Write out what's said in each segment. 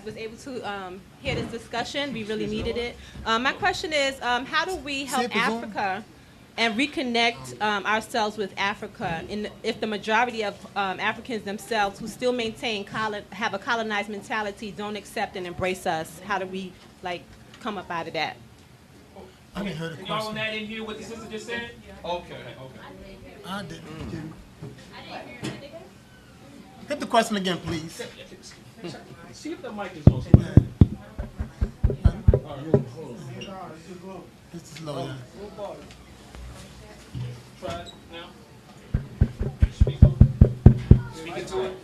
was able to hear this discussion. We really needed it. My question is, how do we help Africa and reconnect ourselves with Africa? If the majority of Africans themselves who still maintain have a colonized mentality don't accept and embrace us, how do we come up out of that? I didn't hear the question. Y'all on that in here what the sister just said? Okay. I didn't. Hit the question again, please. See if the mic is on. This is low. Try it now. Speak into it.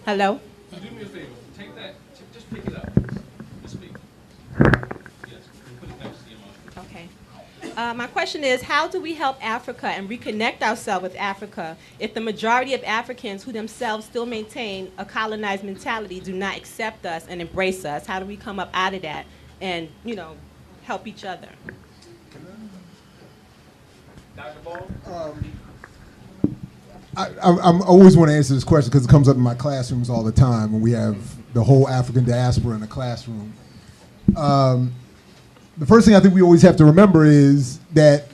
Hello? Do me a favor. Take that. Just pick it up. Just speak. Yes. Put it next to your mouth. Okay. My question is, how do we help Africa and reconnect ourselves with Africa if the majority of Africans who themselves still maintain a colonized mentality do not accept us and embrace us? How do we come up out of that and, help each other? Dr. Ball? I always want to answer this question because it comes up in my classrooms all the time when we have the whole African diaspora in a classroom. The first thing I think we always have to remember is that,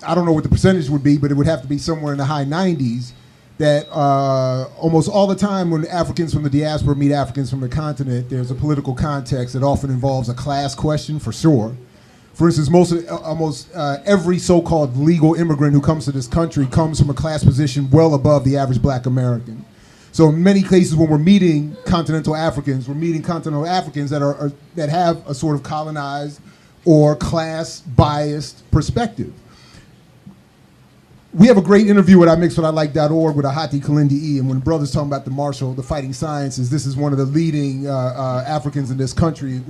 I don't know what the percentage would be, but it would have to be somewhere in the high 90s, that almost all the time when Africans from the diaspora meet Africans from the continent, there's a political context that often involves a class question for sure. For instance, almost every so-called legal immigrant who comes to this country comes from a class position well above the average black American. So in many cases when we're meeting continental Africans, we're meeting continental Africans that have a sort of colonized or class-biased perspective. We have a great interview at imixwhatilike.org with Ahati Kalindi E. And when the brother's talking about the fighting sciences, this is one of the leading Africans in this country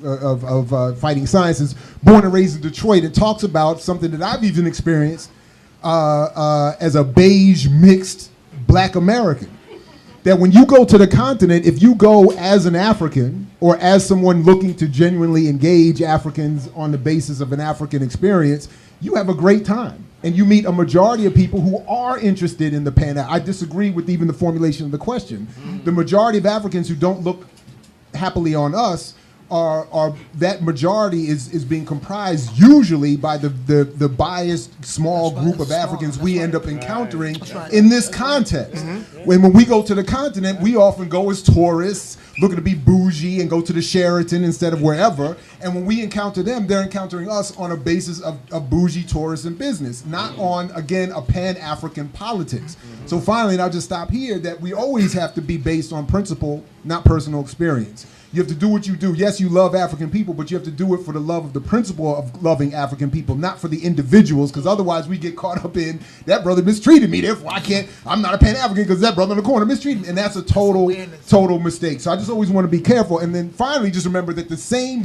of fighting sciences, born and raised in Detroit, and talks about something that I've even experienced as a beige mixed black American. That when you go to the continent, if you go as an African or as someone looking to genuinely engage Africans on the basis of an African experience, you have a great time. And you meet a majority of people who are interested in the I disagree with even the formulation of the question. The majority of Africans who don't look happily on us are that majority is being comprised usually by the biased small group of Africans we end up encountering in this context. When we go to the continent, we often go as tourists, looking to be bougie and go to the Sheraton instead of wherever. And when we encounter them, they're encountering us on a basis of bougie tourism business, not on, again, a Pan-African politics. So finally, and I'll just stop here, that we always have to be based on principle, not personal experience. You have to do what you do. Yes, you love African people, but you have to do it for the love of the principle of loving African people, not for the individuals, because otherwise we get caught up in, that brother mistreated me, therefore I'm not a Pan-African because that brother in the corner mistreated me. And that's a total mistake. So I just always want to be careful. And then finally, just remember that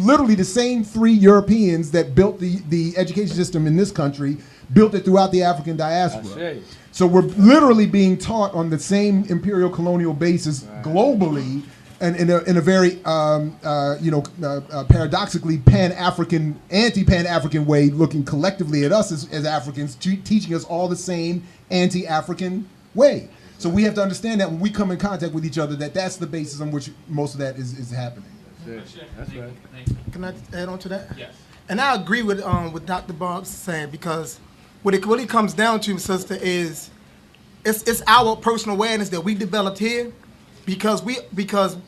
literally the same three Europeans that built the education system in this country built it throughout the African diaspora. So we're literally being taught on the same imperial colonial basis globally, and in a very paradoxically Pan-African, anti-Pan-African way, looking collectively at us as Africans, teaching us all the same anti-African way. So we have to understand that when we come in contact with each other, that's the basis on which most of that is happening. That's right. Can I add on to that? Yes. And I agree with Dr. Bob's saying, because what it really comes down to, sister, is it's our personal awareness that we developed here. Because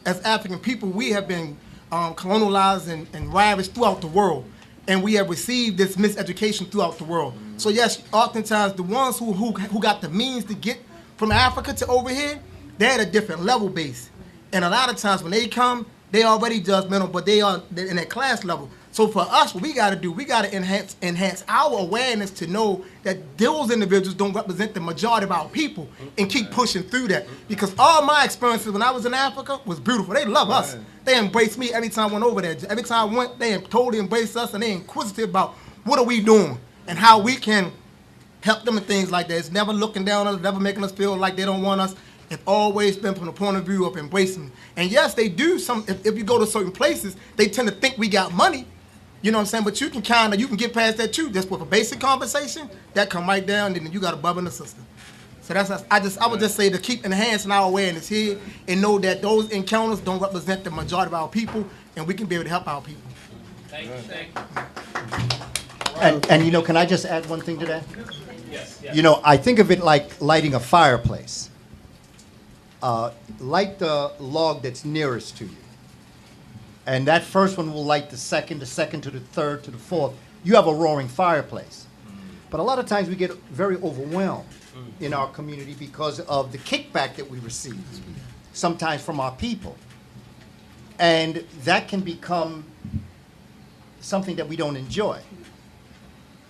as African people, we have been colonialized and ravaged throughout the world, and we have received this miseducation throughout the world. So yes, oftentimes the ones who got the means to get from Africa to over here, they're at a different level base, and a lot of times when they come, they already judgmental, but they're in that class level. So for us, what we got to do, we got to enhance our awareness to know that those individuals don't represent the majority of our people, and keep pushing through that. Because all my experiences when I was in Africa was beautiful. They love us. They embraced me every time I went over there. Every time I went, they totally embraced us, and they're inquisitive about what are we doing and how we can help them and things like that. It's never looking down on us, never making us feel like they don't want us. It's always been from the point of view of embracing. And yes, they do if you go to certain places, they tend to think we got money. You know what I'm saying? But you can get past that too. Just with a basic conversation, that come right down, and then you got a bub in the system. So I would just say to keep enhancing our awareness here and know that those encounters don't represent the majority of our people, and we can be able to help our people. Thank you, thank you. And you know, can I just add one thing to that? Yes, yes. You know, I think of it like lighting a fireplace. Light the log that's nearest to you. And that first one will light the second to the third to the fourth. You have a roaring fireplace. But a lot of times we get very overwhelmed in our community because of the kickback that we receive, sometimes from our people. And that can become something that we don't enjoy.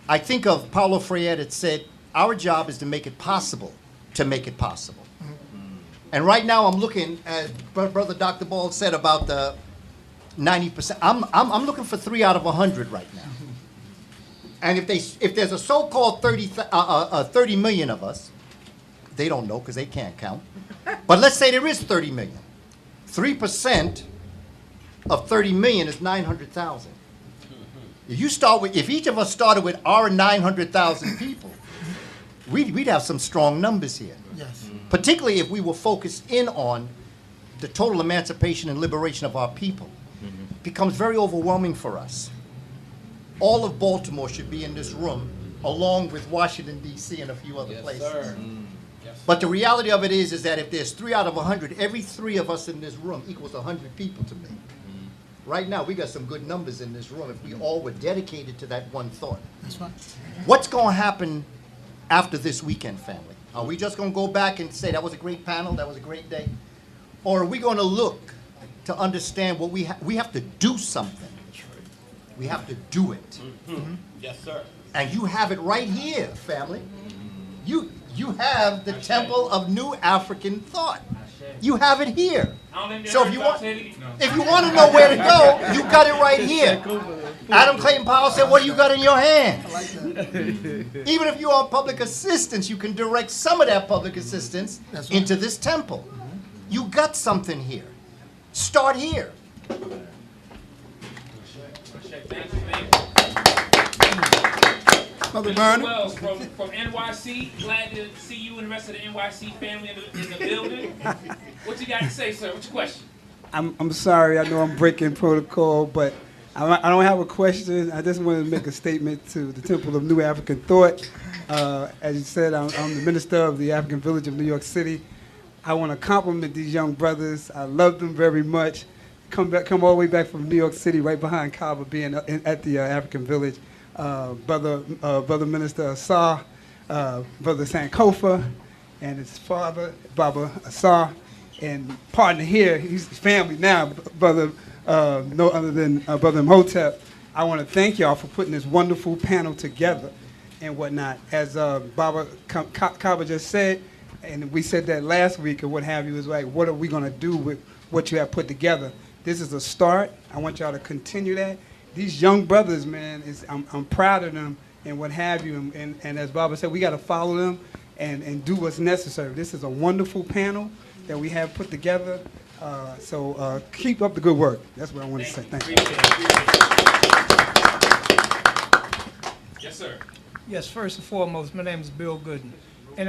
I think of Paulo Freire that said, our job is to make it possible to make it possible. And right now I'm looking at Brother Dr. Ball said about the 90%. I'm looking for 3 out of 100 right now. And if there's a so-called 30 million of us, they don't know because they can't count. But let's say there is 30 million. 3% of 30 million is 900,000. If each of us started with our 900,000 people, we'd have some strong numbers here. Yes. Particularly if we were focused in on the total emancipation and liberation of our people. It becomes very overwhelming for us. All of Baltimore should be in this room, along with Washington, D.C. and a few other places. Sir. But the reality of it is that if there's 3 out of 100, every 3 of us in this room equals 100 people to me. Right now, we got some good numbers in this room if we all were dedicated to that one thought. That's right. What's going to happen after this weekend, family? Are we just going to go back and say that was a great panel, that was a great day? Or are we going to look to understand what we have to do something? We have to do it. Yes, sir. And you have it right here, family. You have the Temple of New African Thought. You have it here. So if you want to know where to go, you got it right here. Adam Clayton Powell said, what do you got in your hands? Even if you're on public assistance, you can direct some of that public assistance into this temple. You got something here. Start here. Mother Vernon. Wells from NYC. Glad to see you and the rest of the NYC family in the building. What you got to say, sir? What's your question? I'm sorry. I know I'm breaking protocol, but I don't have a question. I just wanted to make a statement to the Temple of New African Thought. As you said, I'm the minister of the African Village of New York City. I want to compliment these young brothers. I love them very much. Come all the way back from New York City, right behind Kaba, being at the African Village. Brother Minister Assar, Brother Sankofa, and his father, Baba Assar, and partner here, he's family now, Brother, no other than Brother Imhotep. I want to thank y'all for putting this wonderful panel together and whatnot. As Baba Kaba just said, and we said that last week or what have you, is like, what are we going to do with what you have put together? This is a start. I want y'all to continue that. These young brothers, man, I'm proud of them and what have you. And as Baba said, we got to follow them and do what's necessary. This is a wonderful panel that we have put together. So keep up the good work. That's what I want to say. Thank you. Yes, sir. Yes, first and foremost, my name is Bill Gooden. And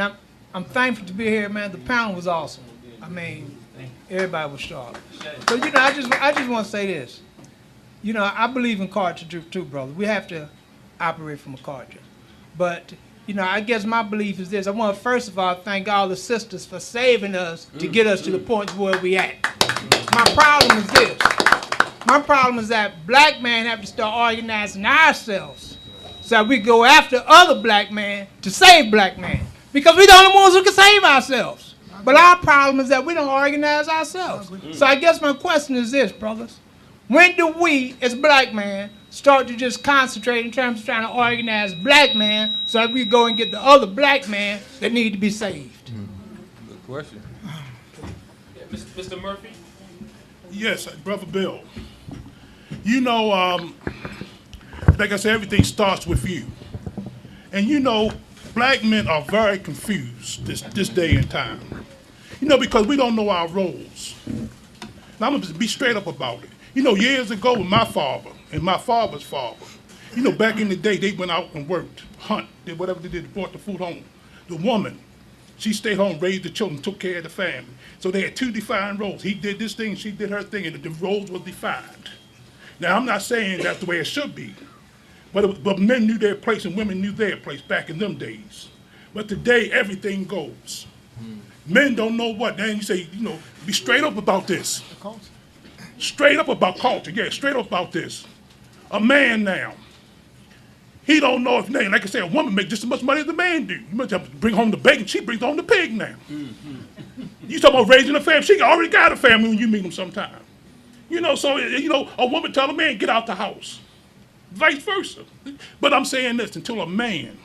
I'm thankful to be here, man. The panel was awesome. I mean, everybody was sharp. So, you know, I just want to say this. You know, I believe in culture too, brother. We have to operate from a culture. But, you know, I guess my belief is this. I want to, first of all, thank all the sisters for saving us to get us to the point where we at. My problem is this. My problem is that black men have to start organizing ourselves so that we go after other black men to save black men. Because we're the only ones who can save ourselves. But our problem is that we don't organize ourselves. So I guess my question is this, brothers. When do we, as black men, start to just concentrate in terms of trying to organize black men so that we go and get the other black men that need to be saved? Good question. Mr. Murphy? Yes, Brother Bill. You know, like I said, everything starts with you. And you know, black men are very confused this day and time. You know, because we don't know our roles. Now, I'm going to be straight up about it. You know, years ago with my father and my father's father, you know, back in the day, they went out and worked, hunt, did whatever they did, brought the food home. The woman She stayed home, raised the children, took care of the family. So they had two defined roles. He did this thing, she did her thing, and the roles were defined. Now, I'm not saying that's the way it should be, but men knew their place and women knew their place back in them days. But today, everything goes. Men don't know what. Then you say, be straight up about this. Straight up about culture. Yeah, straight up about this. A man now, he don't know if, like I said, a woman makes just as much money as a man do. You must have to bring home the bacon. She brings home the pig now. You talk about raising a family. She already got a family when you meet them sometime. So, a woman tell a man, get out the house. Vice versa. But I'm saying this, until a man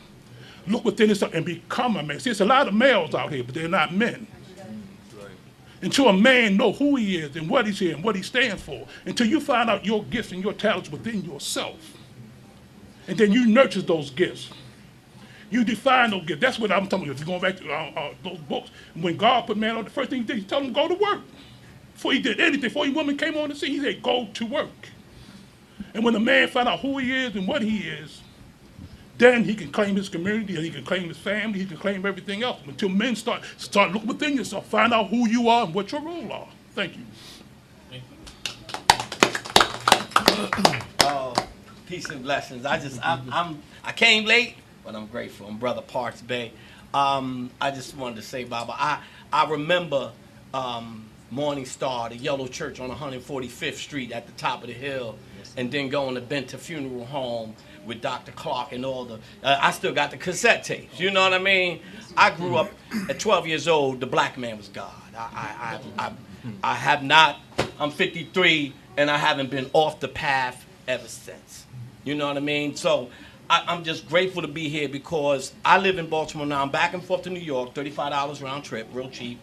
look within himself and become a man. See, there's a lot of males out here, but they're not men. Until a man know who he is and what he's here and what he stands for. Until you find out your gifts and your talents within yourself. And then you nurture those gifts. You define those gifts. That's what I'm talking about. If you're going back to those books, when God put man on, the first thing he did, he told him go to work. Before he did anything, before a woman came on the scene, he said go to work. And when the man found out who he is and what he is, then he can claim his community, and he can claim his family, he can claim everything else. Until men start looking within yourself, find out who you are and what your role are. Thank you. Peace and blessings. I came late, but I'm grateful. I'm Brother Parks Bay. I just wanted to say, Baba, I remember Morning Star, the yellow church on 145th Street at the top of the hill, and then going to Benta Funeral Home with Dr. Clark and all the, I still got the cassette tapes, you know what I mean? I grew up at 12 years old, the black man was God. I have not, I'm 53, and I haven't been off the path ever since. You know what I mean? So I'm just grateful to be here because I live in Baltimore now. I'm back and forth to New York, $35 round trip, real cheap.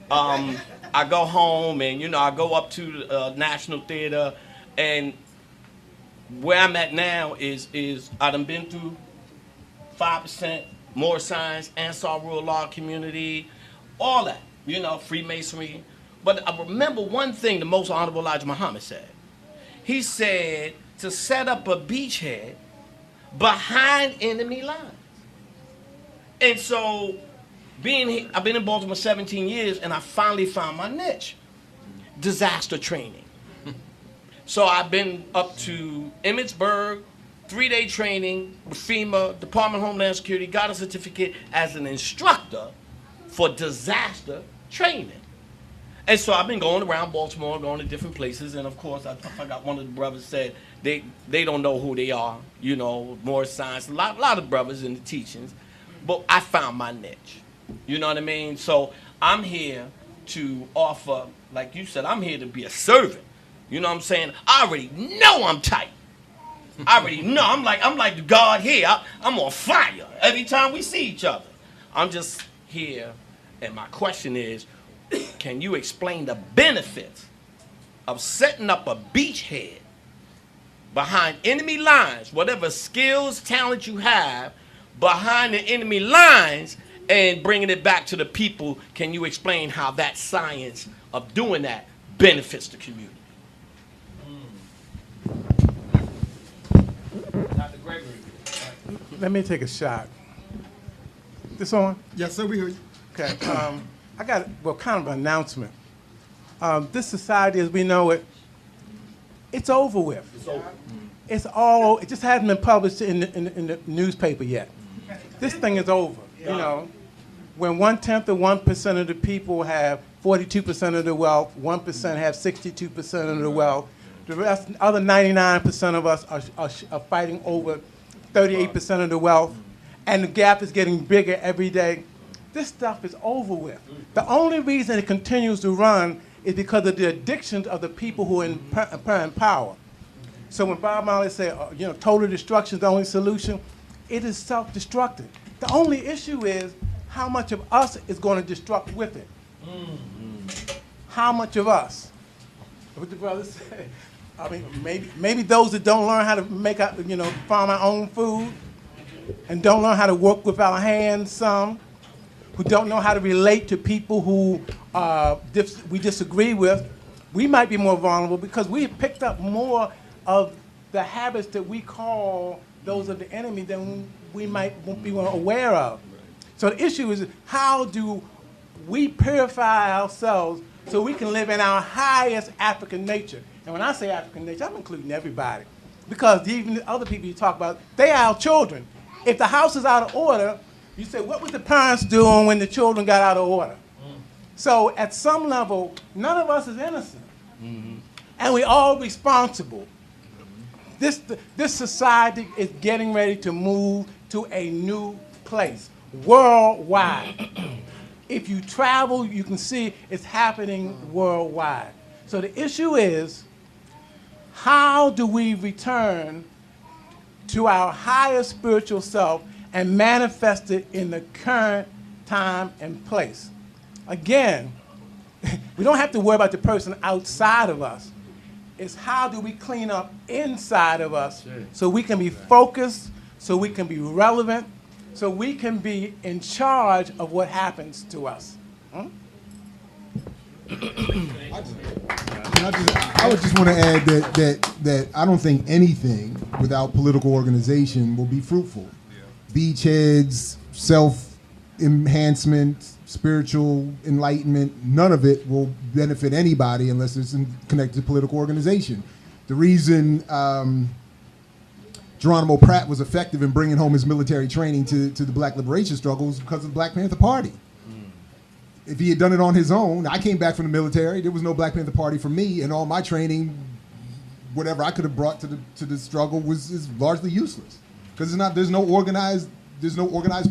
I go home and, I go up to the National Theater, and where I'm at now is I done been through 5%, more science, Ansar Rural Law Community, all that, Freemasonry. But I remember one thing the Most Honorable Elijah Muhammad said. He said to set up a beachhead behind enemy lines. And so I've been in Baltimore 17 years, and I finally found my niche, disaster training. So I've been up to Emmitsburg, 3-day training with FEMA, Department of Homeland Security, got a certificate as an instructor for disaster training. And so I've been going around Baltimore, going to different places, and of course, I forgot one of the brothers said they don't know who they are, more science, a lot of brothers in the teachings, but I found my niche. You know what I mean? So I'm here to offer, like you said, I'm here to be a servant. You know what I'm saying? I already know I'm tight. I already know. I'm like the God here. I'm on fire every time we see each other. I'm just here, and my question is, can you explain the benefits of setting up a beachhead behind enemy lines, whatever skills, talent you have, behind the enemy lines, and bringing it back to the people? Can you explain how that science of doing that benefits the community? Let me take a shot. This on? Yes, sir, we hear you. Okay. I got, kind of an announcement. This society, as we know it, it's over with. It's over. It's all. It just hasn't been published in the newspaper yet. This thing is over. When 1/10 of 1% of the people have 42% of the wealth, 1% have 62% of the wealth. The rest, other 99% of us are fighting over 38% of the wealth, and the gap is getting bigger every day. This stuff is over with. The only reason it continues to run is because of the addictions of the people who are in power. So when Bob Marley said, total destruction is the only solution, it is self-destructive. The only issue is how much of us is going to destruct with it. How much of us? What the brother said. I mean, maybe those that don't learn how to make farm our own food, and don't learn how to work with our hands, some, who don't know how to relate to people who we disagree with, we might be more vulnerable because we have picked up more of the habits that we call those of the enemy than we might be aware of. So the issue is, how do we purify ourselves so we can live in our highest African nature? And when I say African nature, I'm including everybody. Because even the other people you talk about, they are our children. If the house is out of order, you say, what was the parents doing when the children got out of order? So at some level, none of us is innocent. And we're all responsible. This society is getting ready to move to a new place, worldwide. If you travel, you can see it's happening worldwide. So the issue is, how do we return to our higher spiritual self and manifest it in the current time and place? Again, we don't have to worry about the person outside of us. It's how do we clean up inside of us so we can be focused, so we can be relevant, so we can be in charge of what happens to us. I would just want to add that I don't think anything without political organization will be fruitful. Beachheads, self-enhancement, spiritual enlightenment, none of it will benefit anybody unless it's connected to political organization. The reason Geronimo Pratt was effective in bringing home his military training to the Black liberation struggle was because of the Black Panther Party. If he had done it on his own, I came back from the military, there was no Black Panther Party for me, and all my training, whatever I could have brought to the struggle is largely useless. Because there's no organized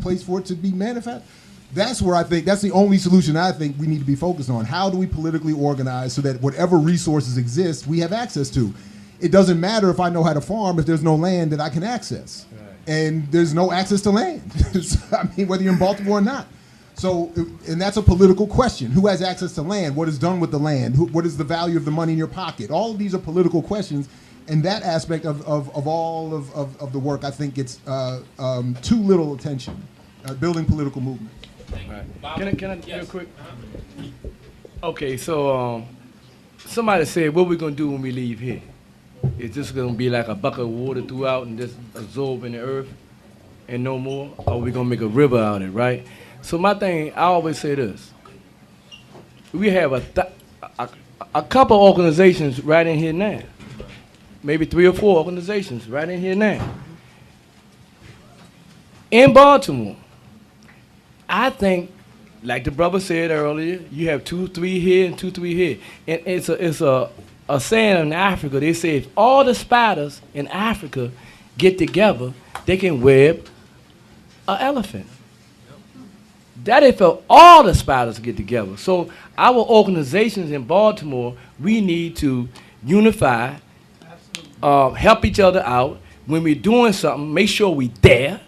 place for it to be manifest. That's where I think, that's the only solution I think we need to be focused on. How do we politically organize so that whatever resources exist, we have access to? It doesn't matter if I know how to farm if there's no land that I can access. Right. And there's no access to land. I mean, whether you're in Baltimore or not. So, and that's a political question. Who has access to land? What is done with the land? What is the value of the money in your pocket? All of these are political questions. And that aspect of all of the work, I think, gets too little attention, building political movement. Right. Can I real quick? Okay, so somebody said, what we going to do when we leave here? Is this going to be like a bucket of water throughout and just absorb in the earth and no more? Or are we going to make a river out of it, right? So my thing, I always say this. We have a couple organizations right in here now. Maybe 3 or 4 organizations right in here now. In Baltimore, I think, like the brother said earlier, you have 2, 3 here and 2, 3 here. And it's a saying in Africa, they say if all the spiders in Africa get together, they can web an elephant. That if all the spiders get together. So our organizations in Baltimore, we need to unify, help each other out. When we're doing something, make sure we're there.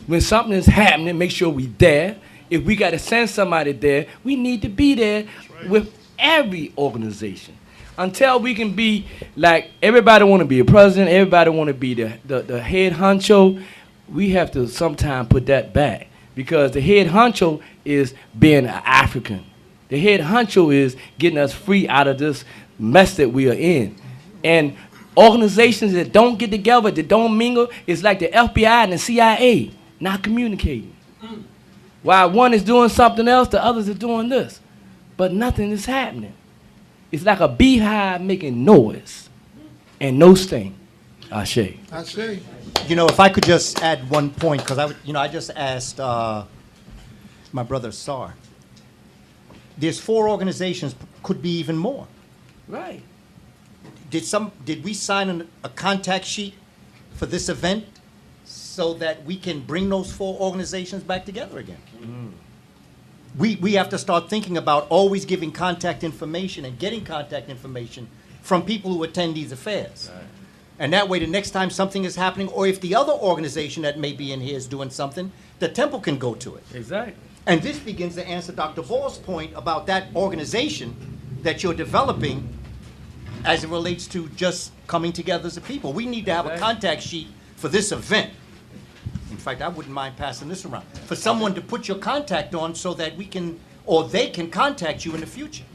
When something is happening, make sure we're there. If we got to send somebody there, we need to be there with every organization. Until we can be like, everybody want to be a president, everybody want to be the head honcho, we have to sometime put that back. Because the head honcho is being an African. The head honcho is getting us free out of this mess that we are in. And organizations that don't get together, that don't mingle, it's like the FBI and the CIA not communicating. While one is doing something else, the others are doing this. But nothing is happening. It's like a beehive making noise and no sting. Ashe. Ashe. You know, if I could just add one point, because I just asked my brother Sar. There's 4 organizations, could be even more. Right. Did we sign a contact sheet for this event so that we can bring those 4 organizations back together again? We have to start thinking about always giving contact information and getting contact information from people who attend these affairs. Right. And that way, the next time something is happening, or if the other organization that may be in here is doing something, the temple can go to it. Exactly. And this begins to answer Dr. Ball's point about that organization that you're developing as it relates to just coming together as a people. We need to have a contact sheet for this event. In fact, I wouldn't mind passing this around. For someone to put your contact on so that we can, or they can contact you in the future.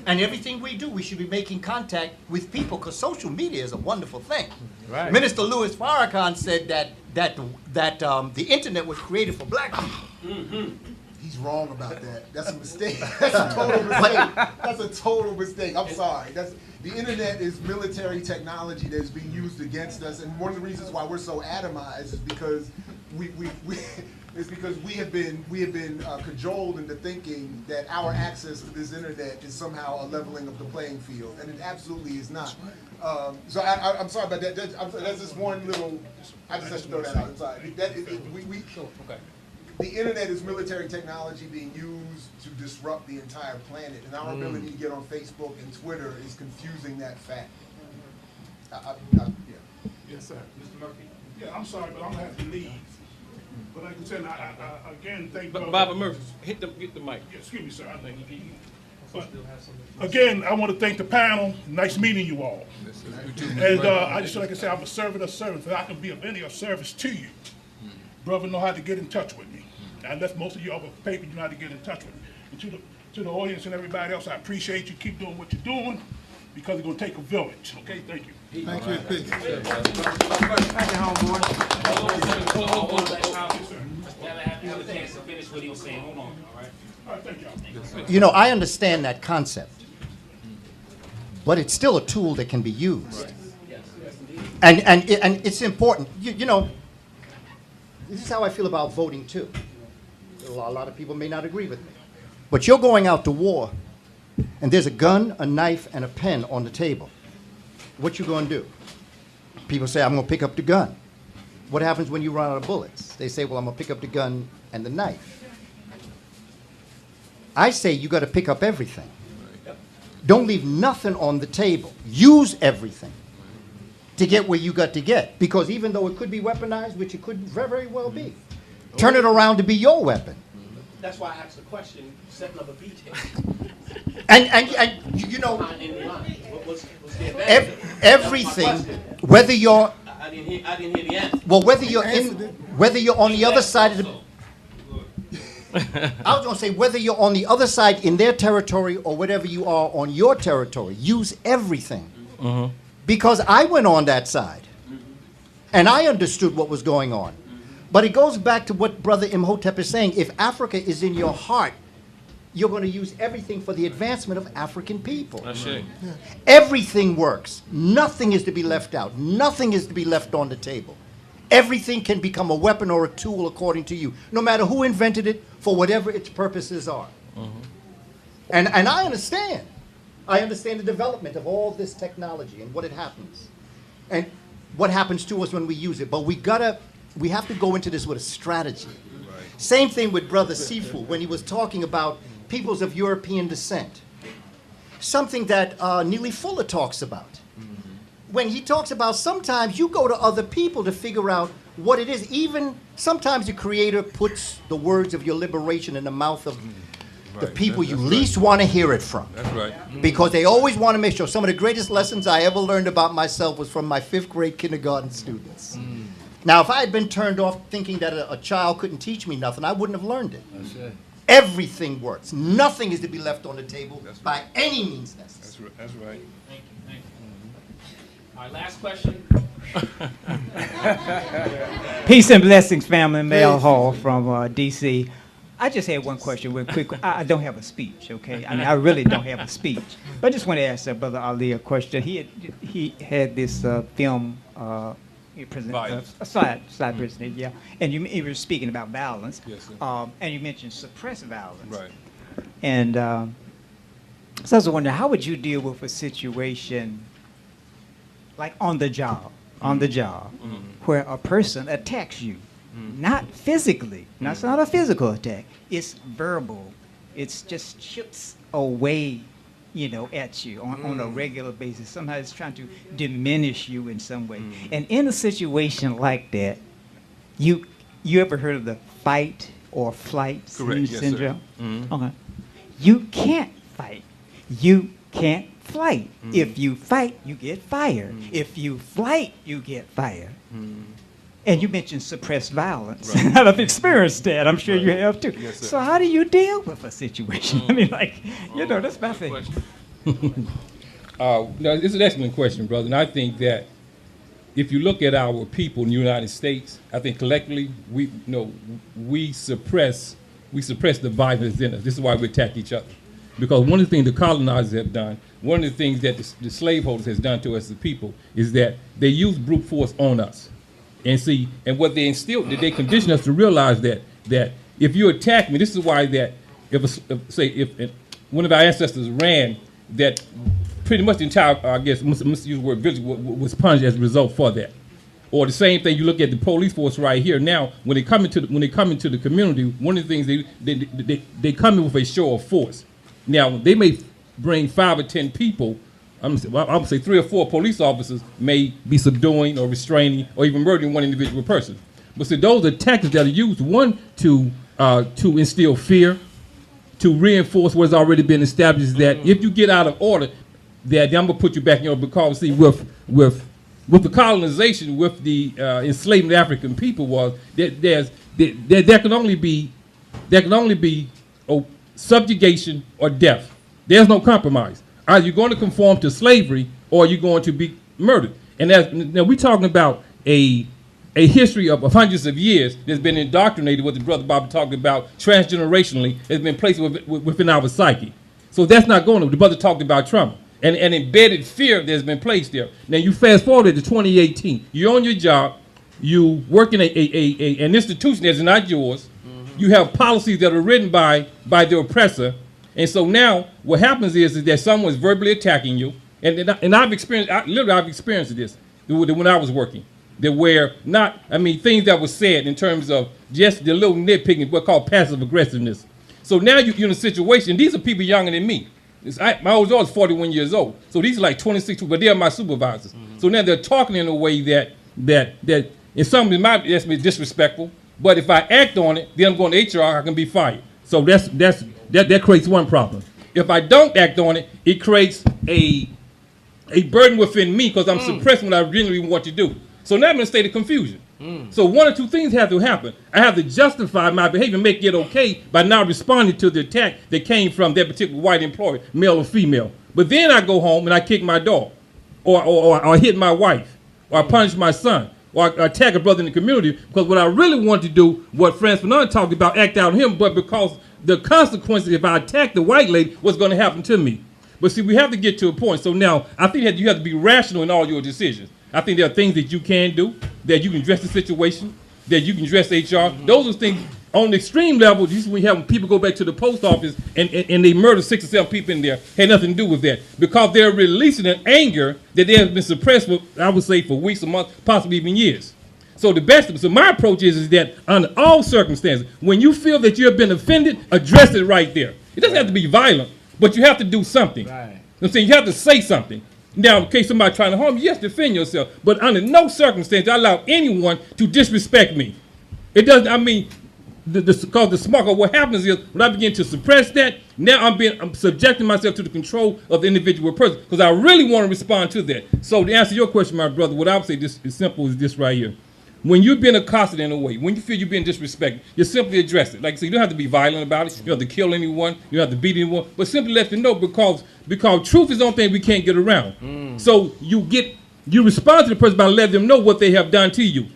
And everything we do, we should be making contact with people, because social media is a wonderful thing. Right. Minister Louis Farrakhan said that the internet was created for black people. He's wrong about that. That's a mistake. That's a total mistake. That's a total mistake. I'm sorry. The internet is military technology that's being used against us, and one of the reasons why we're so atomized is because we have been cajoled into thinking that our access to this internet is somehow a leveling of the playing field, and it absolutely is not. So I'm sorry about that. That's just one little. I just have to throw that out. I'm sorry. The internet is military technology being used to disrupt the entire planet, and our ability to get on Facebook and Twitter is confusing that fact. Yeah. Yes, sir. Mr. Murphy? Yeah, I'm sorry, but I'm gonna have to leave. But like I said, I again thank Baba Murphy, get the mic. Yeah, excuse me, sir. I think but again, I want to thank the panel. Nice meeting you all. And I just like I said, I'm a servant of servants, and I can be of any service to you. Brother know how to get in touch with me. I left most of you other paper, you know how to get in touch with me. And to the audience and everybody else, I appreciate you. Keep doing what you're doing, because it's going to take a village. Okay, thank you. Thank you. Peace. Now have a chance to finish what he was saying. Hold on, all right? All right, thank y'all. You know, I understand that concept, but it's still a tool that can be used. And it's important. You know, this is how I feel about voting too. A lot of people may not agree with me. But you're going out to war, and there's a gun, a knife, and a pen on the table. What you going to do? People say, I'm going to pick up the gun. What happens when you run out of bullets? They say, well, I'm going to pick up the gun and the knife. I say you got to pick up everything. Don't leave nothing on the table. Use everything to get where you got to get. Because even though it could be weaponized, which it could very, very well be, turn it around to be your weapon. That's why I asked the question, setting up a beachhead. And you know, everything, whether you're, I didn't hear the answer. well, whether you're on the other side of the, I was going to say, whether you're on the other side in their territory or whatever you are on your territory, use everything. Because I went on that side, and I understood what was going on. But it goes back to what Brother Imhotep is saying. If Africa is in your heart, you're going to use everything for the advancement of African people. That's it. Everything works. Nothing is to be left out. Nothing is to be left on the table. Everything can become a weapon or a tool according to you, no matter who invented it, for whatever its purposes are. And I understand. I understand the development of all this technology and what it happens. And what happens to us when we use it. But we have to go into this with a strategy. Same thing with Brother Sifu when he was talking about peoples of European descent. Something that Neely Fuller talks about. When he talks about sometimes you go to other people to figure out what it is. Even sometimes the Creator puts the words of your liberation in the mouth of the people you least want to hear it from. That's right. Because they always want to make sure. Some of the greatest lessons I ever learned about myself was from my 5th grade kindergarten students. Now, if I had been turned off thinking that a child couldn't teach me nothing, I wouldn't have learned it. That's it. Everything works. Nothing is to be left on the table by any means necessary. That's right. Thank you. All right, last question. Peace and blessings, family. Mel Hall from D.C. I just had one question real quick. I don't have a speech, okay? I mean, I really don't have a speech. But I just want to ask Brother Ali a question. He had this film, slide presentation, yeah. And you were speaking about violence. Yes, sir. And you mentioned suppressed violence. Right. And so I was wondering, how would you deal with a situation like on the job, where a person attacks you? Not physically. It's not a physical attack. It's verbal. It's just chips away, at you on a regular basis. Somehow it's trying to diminish you in some way. And in a situation like that, you ever heard of the fight or flight syndrome? Okay. You can't fight. You can't flight. If you fight, you get fired. If you flight, you get fired. And you mentioned suppressed violence. Right. I've experienced that. I'm sure you have too. Yes, sir. So how do you deal with a situation? I mean, that's my thing. No, it's an excellent question, brother. And I think that if you look at our people in the United States, I think collectively we suppress the violence in us. This is why we attack each other. Because one of the things the colonizers have done, one of the things that the slaveholders has done to us as people is that they use brute force on us. And what they instilled, that they condition us to realize that if you attack me, this is why that if one of our ancestors ran, that pretty much the entire, I guess, must use the word village, was punished as a result for that. Or the same thing, you look at the police force right here now. When they come into the community, one of the things they come in with a show of force. Now they may bring 5 or 10 people. I'm gonna say 3 or 4 police officers may be subduing or restraining or even murdering one individual person. But see, those are tactics that are used, one, to instill fear, to reinforce what's already been established, that if you get out of order, that I'm gonna put you back in order. Because see, with the colonization, with the enslavement of African people, was that there can only be subjugation or death. There's no compromise. Either you're going to conform to slavery or you're going to be murdered. And now we're talking about a history of hundreds of years that's been indoctrinated, what the brother Bobby talked about, transgenerationally, has been placed within our psyche. So that's not going to. The brother talked about trauma and embedded fear that's been placed there. Now you fast forward to 2018. You're on your job. You work in an institution that's not yours. Mm-hmm. You have policies that are written by the oppressor. And so now what happens is that someone's verbally attacking you. And I've experienced this when I was working. There were things that were said in terms of just the little nitpicking, what's called passive aggressiveness. So now you're in a situation, these are people younger than me. My oldest daughter is 41 years old. So these are like 26, but they're my supervisors. Mm-hmm. So now they're talking in a way that in some it might be disrespectful, but if I act on it, then I'm going to HR, I can be fired. So that creates one problem. If I don't act on it, it creates a burden within me because I'm suppressing what I really want to do. So now I'm in a state of confusion. So one or two things have to happen. I have to justify my behavior, make it okay by not responding to the attack that came from that particular white employee, male or female. But then I go home and I kick my dog, or hit my wife, or I punish my son, or I attack a brother in the community because what I really want to do, what Franz Fanon talked about, act out on him, but because the consequences if I attack the white lady, what's going to happen to me? But see, we have to get to a point. So now I think that you have to be rational in all your decisions. I think there are things that you can do, that you can address the situation, that you can address HR. Mm-hmm. Those are things on the extreme level. This is when people go back to the post office and they murder 6 or 7 people in there. Had nothing to do with that because they're releasing an anger that they have been suppressed for, I would say, for weeks or months, possibly even years. So my approach is that under all circumstances, when you feel that you have been offended, address it right there. It doesn't have to be violent, but you have to do something. Right. I'm saying you have to say something. Now, in case somebody's trying to harm you, yes, defend yourself. But under no circumstance I allow anyone to disrespect me. It doesn't, because the smoke of what happens is when I begin to suppress that, now I'm subjecting myself to the control of the individual person because I really want to respond to that. So to answer your question, my brother, what I would say this is simple as this right here. When you've been accosted in a way, when you feel you're being disrespected, you simply address it. Like I said, you don't have to be violent about it. You don't have to kill anyone. You don't have to beat anyone. But simply let them know because truth is the only thing we can't get around. So you respond to the person by letting them know what they have done to you.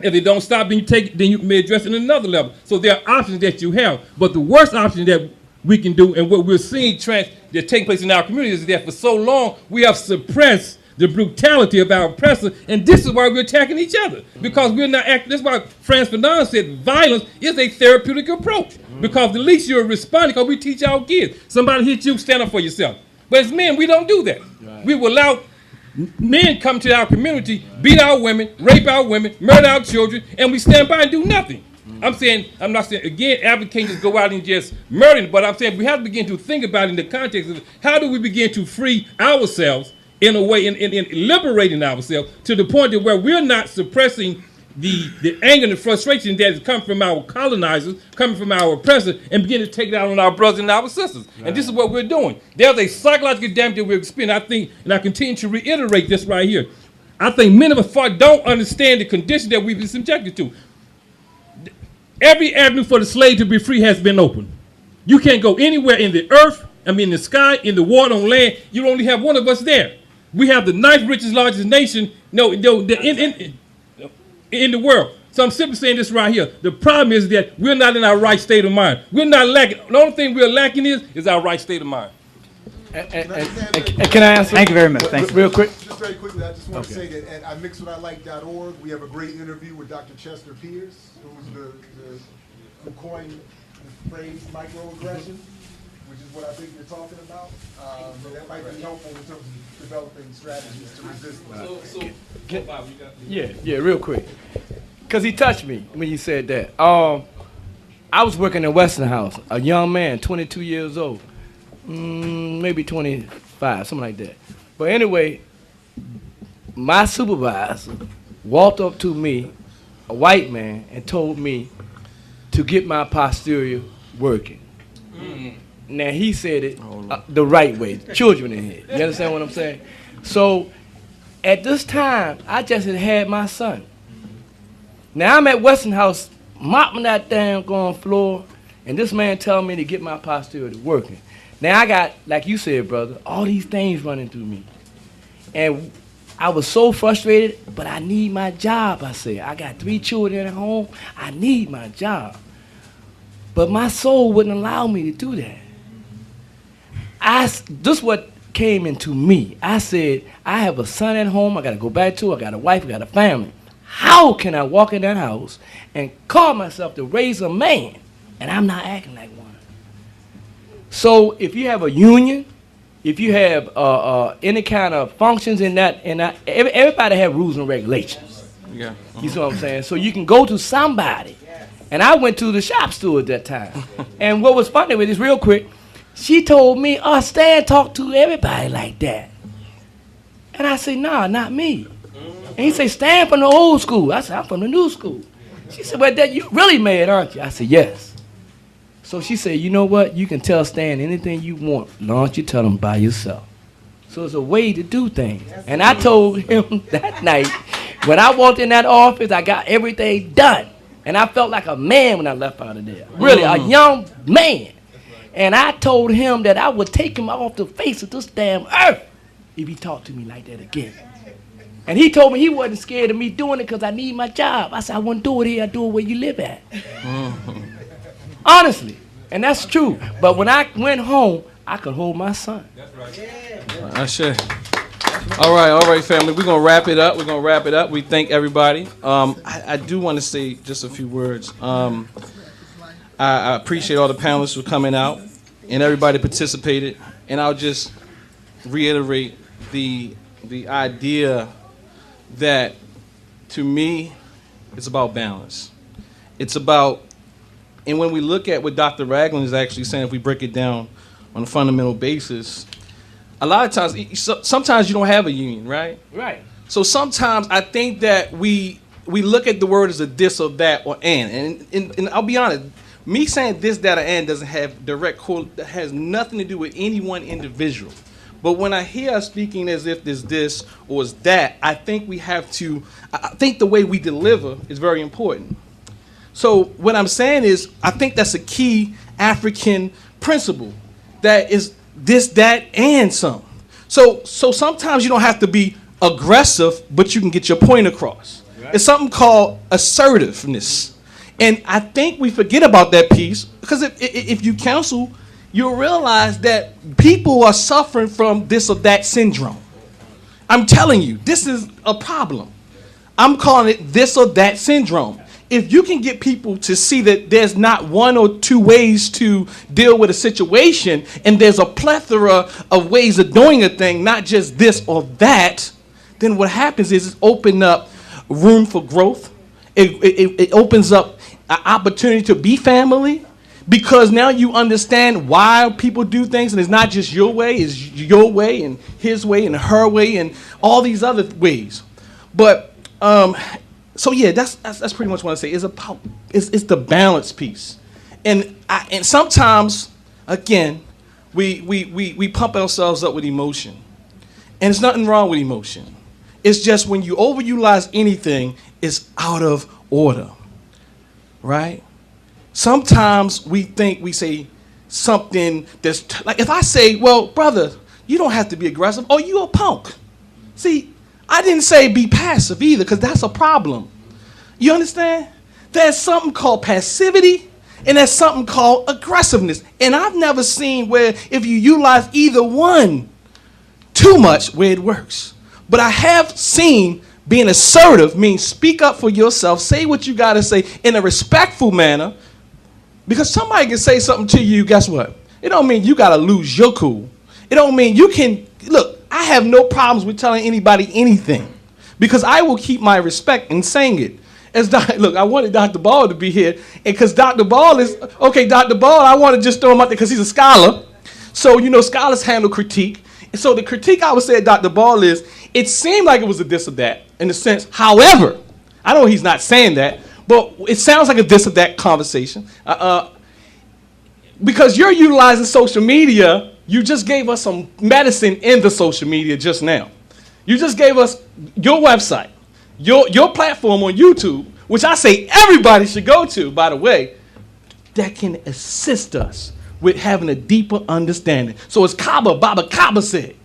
If they don't stop, then you may address it at another level. So there are options that you have. But the worst option that we can do, and what we're seeing that take place in our community, is that for so long we have suppressed the brutality of our oppressor, and this is why we're attacking each other. Because we're not acting. That's why Franz Fanon said violence is a therapeutic approach. Because the least you're responding, because we teach our kids. Somebody hit you, stand up for yourself. But as men, we don't do that. Right. We will allow men come to our community, beat our women, rape our women, murder our children, and we stand by and do nothing. I'm not saying, again, advocating just go out and just murder, but I'm saying we have to begin to think about it in the context of how do we begin to free ourselves in a way, in liberating ourselves to the point that where we're not suppressing the anger and the frustration that has come from our colonizers, coming from our oppressors, and begin to take it out on our brothers and our sisters. Right. And this is what we're doing. There's a psychological damage that we're experiencing. I think, and I continue to reiterate this right here, I think many of us don't understand the condition that we've been subjected to. Every avenue for the slave to be free has been opened. You can't go anywhere in the earth I mean, the sky, in the water, on land, you only have one of us there. We have the ninth richest, largest nation in the world. So I'm simply saying this right here. The problem is that we're not in our right state of mind. We're not lacking. The only thing we're lacking is our right state of mind. And can I answer? Thank you very much. Thank you. Real quick. Just very quickly, I just want to say that at imixwhatilike.org, we have a great interview with Dr. Chester Pierce, who coined the phrase microaggression, which is what I think you're talking about. That might be helpful in terms of developing strategies to resist that. Yeah, real quick. Because he touched me when you said that. I was working in Westinghouse, a young man, 22 years old. Maybe 25, something like that. But anyway, my supervisor walked up to me, a white man, and told me to get my posterior working. Now, he said it the right way. Children in here. You understand what I'm saying? So, at this time, I just had my son. Now, I'm at Westinghouse mopping that damn floor, and this man telling me to get my posterior working. Now, I got, like you said, brother, all these things running through me. And I was so frustrated, but I need my job, I said. I got 3 children at home. I need my job. But my soul wouldn't allow me to do that. This is what came into me. I said, I have a son at home I got to go back to. I got a wife, I got a family. How can I walk in that house and call myself to raise a man, and I'm not acting like one? So if you have a union, if you have any kind of functions in that, everybody have rules and regulations. Yeah. You see what I'm saying? So you can go to somebody. And I went to the shop steward at that time. And what was funny with this, real quick, she told me, Stan talk to everybody like that. And I said, nah, not me. And he said, Stan from the old school. I said, I'm from the new school. She said, well, Dad, you really mad, aren't you? I said, yes. So she said, you know what? You can tell Stan anything you want, as long as you tell him by yourself. So it's a way to do things. And I told him that night, when I walked in that office, I got everything done. And I felt like a man when I left out of there. Really, a young man. And I told him that I would take him off the face of this damn earth if he talked to me like that again. And he told me he wasn't scared of me doing it because I need my job. I said, I wouldn't do it here, I do it where you live at. Honestly. And that's true. But when I went home, I could hold my son. That's right. I should. All right, family. We're going to wrap it up. We thank everybody. I do want to say just a few words. I appreciate all the panelists for coming out and everybody participated. And I'll just reiterate the idea that, to me, it's about balance. It's about, and when we look at what Dr. Ragland is actually saying, if we break it down on a fundamental basis, a lot of times, sometimes you don't have a union, right? Right. So sometimes I think that we look at the word as a this or that or and I'll be honest, me saying this, that, or and doesn't have direct that has nothing to do with any one individual. But when I hear us speaking as if there's this or is that, I think I think the way we deliver is very important. So what I'm saying is, I think that's a key African principle, that is this, that, and some. So sometimes you don't have to be aggressive, but you can get your point across. Right. It's something called assertiveness. And I think we forget about that piece, because if you counsel, you'll realize that people are suffering from this or that syndrome. I'm telling you, this is a problem. I'm calling it this or that syndrome. If you can get people to see that there's not one or two ways to deal with a situation, and there's a plethora of ways of doing a thing, not just this or that, then what happens is it opens up room for growth. It opens up an opportunity to be family, because now you understand why people do things, and it's not just your way, it's your way and his way and her way and all these other ways. But so yeah, that's pretty much what I say. It's the balance piece, and sometimes again we pump ourselves up with emotion, and there's nothing wrong with emotion. It's just when you overutilize anything, it's out of order, right? Sometimes we say something that's like if I say, well, brother, you don't have to be aggressive. Oh, you a punk. See, I didn't say be passive either, because that's a problem. You understand? There's something called passivity, and there's something called aggressiveness. And I've never seen where if you utilize either one too much, where it works. But I have seen being assertive means speak up for yourself, say what you got to say in a respectful manner, because somebody can say something to you, guess what? It don't mean you got to lose your cool. It don't mean you can, look, I have no problems with telling anybody anything, because I will keep my respect in saying it. Look, I wanted Dr. Ball to be here, and because Dr. Ball is, okay, Dr. Ball, I want to just throw him out there because he's a scholar. So, you know, scholars handle critique. And so the critique I would say at Dr. Ball is, it seemed like it was a this or that, in a sense. However, I know he's not saying that, but it sounds like a this or that conversation. Because you're utilizing social media, you just gave us some medicine in the social media just now. You just gave us your website, your platform on YouTube, which I say everybody should go to, by the way, that can assist us with having a deeper understanding. So as Baba Kaba said,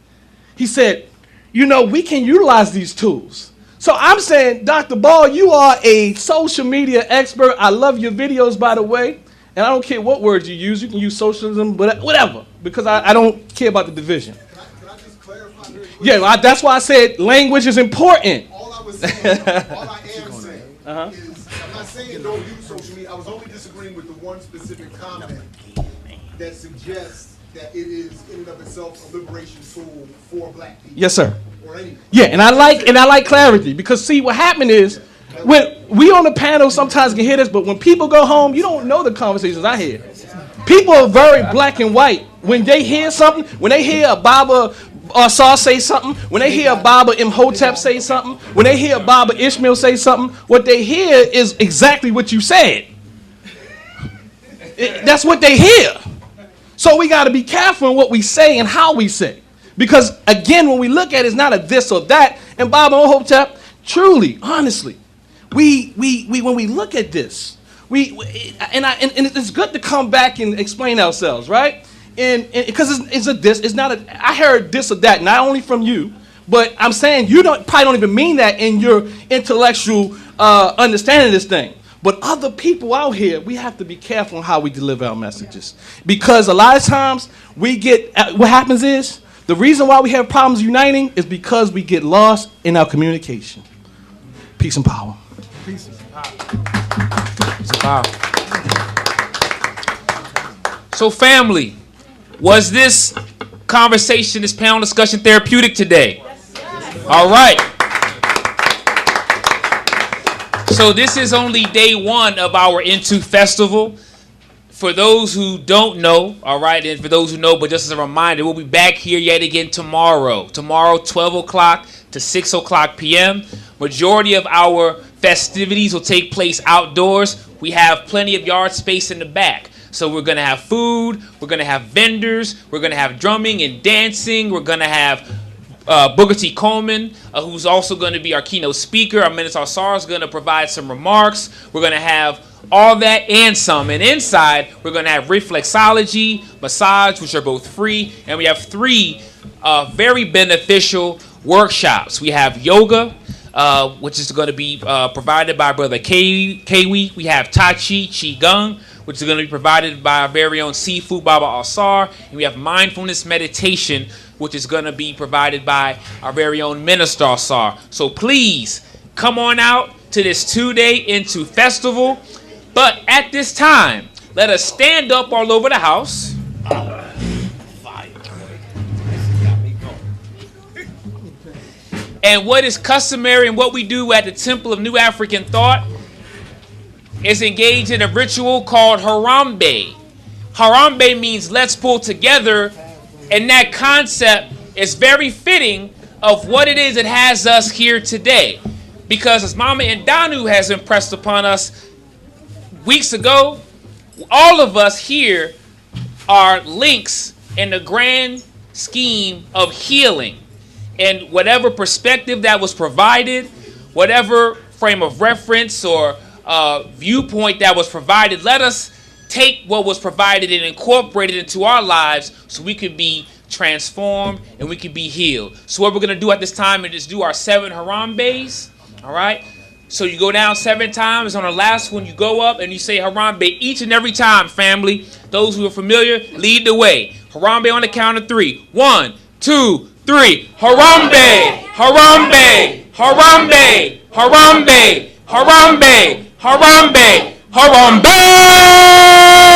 he said, you know, we can utilize these tools. So I'm saying, Dr. Ball, you are a social media expert. I love your videos, by the way. And I don't care what words you use. You can use socialism, whatever, because I don't care about the division. Can I just clarify very quickly? Yeah, that's why I said language is important. All I was saying, all I am saying is, I'm not saying don't use social media. I was only disagreeing with the one specific comment that suggests that it is in and of itself a liberation tool for black people. Yes, sir. Or anyone. Yeah, and I like clarity, because see what happened is when we on the panel sometimes can hear this, but when people go home, you don't know the conversations I hear. People are very black and white. When they hear something, when they hear a Baba Saw say something, when they hear a Baba Imhotep say something, when they hear a Baba Ishmael say something, what they hear is exactly what you said. That's what they hear. So we got to be careful in what we say and how we say. Because, again, when we look at it, it's not a this or that. And Baba Imhotep, truly, honestly, when we look at this, and it's good to come back and explain ourselves, right? And because it's a this, it's not a, I heard this or that, not only from you, but I'm saying you probably don't even mean that in your intellectual understanding of this thing. But other people out here, we have to be careful on how we deliver our messages. Because a lot of times we get, what happens is, the reason why we have problems uniting is because we get lost in our communication. Peace and power. Peace and power. Peace and power. So family, was this conversation, this panel discussion therapeutic today? Yes. All right. So this is only day one of our NTU Festival. For those who don't know, all right, and for those who know, but just as a reminder, we'll be back here yet again tomorrow. Tomorrow, 12 o'clock to 6 o'clock p.m. Majority of our festivities will take place outdoors. We have plenty of yard space in the back. So we're going to have food, we're going to have vendors, we're going to have drumming and dancing, we're going to have Booker T. Coleman, who's also going to be our keynote speaker. Our Minister Sar is going to provide some remarks. We're going to have all that and some. And inside, we're going to have reflexology, massage, which are both free. And we have 3 very beneficial workshops. We have yoga, which is going to be provided by Brother Kiwi. We have Tai Chi, Qigong, which is going to be provided by our very own Seafood Baba Asar. And we have mindfulness meditation, which is going to be provided by our very own Minister Asar. So please come on out to this 2-day NTU Festival. But at this time, let us stand up all over the house. And what is customary and what we do at the Temple of New African Thought is engage in a ritual called Harambe. Harambe means let's pull together, and that concept is very fitting of what it is that has us here today. Because as Mama Indanu has impressed upon us weeks ago, all of us here are links in the grand scheme of healing. And whatever perspective that was provided, whatever frame of reference or viewpoint that was provided, let us take what was provided and incorporate it into our lives so we could be transformed and we could be healed. So what we're going to do at this time is just do our 7 Harambe's. All right? So you go down 7 times. On the last one, you go up and you say Harambe each and every time, family. Those who are familiar, lead the way. Harambe on the count of 3. 1, 2, 3. Harambe! Harambe! Harambe! Harambe! Harambe! Harambe! Harambe!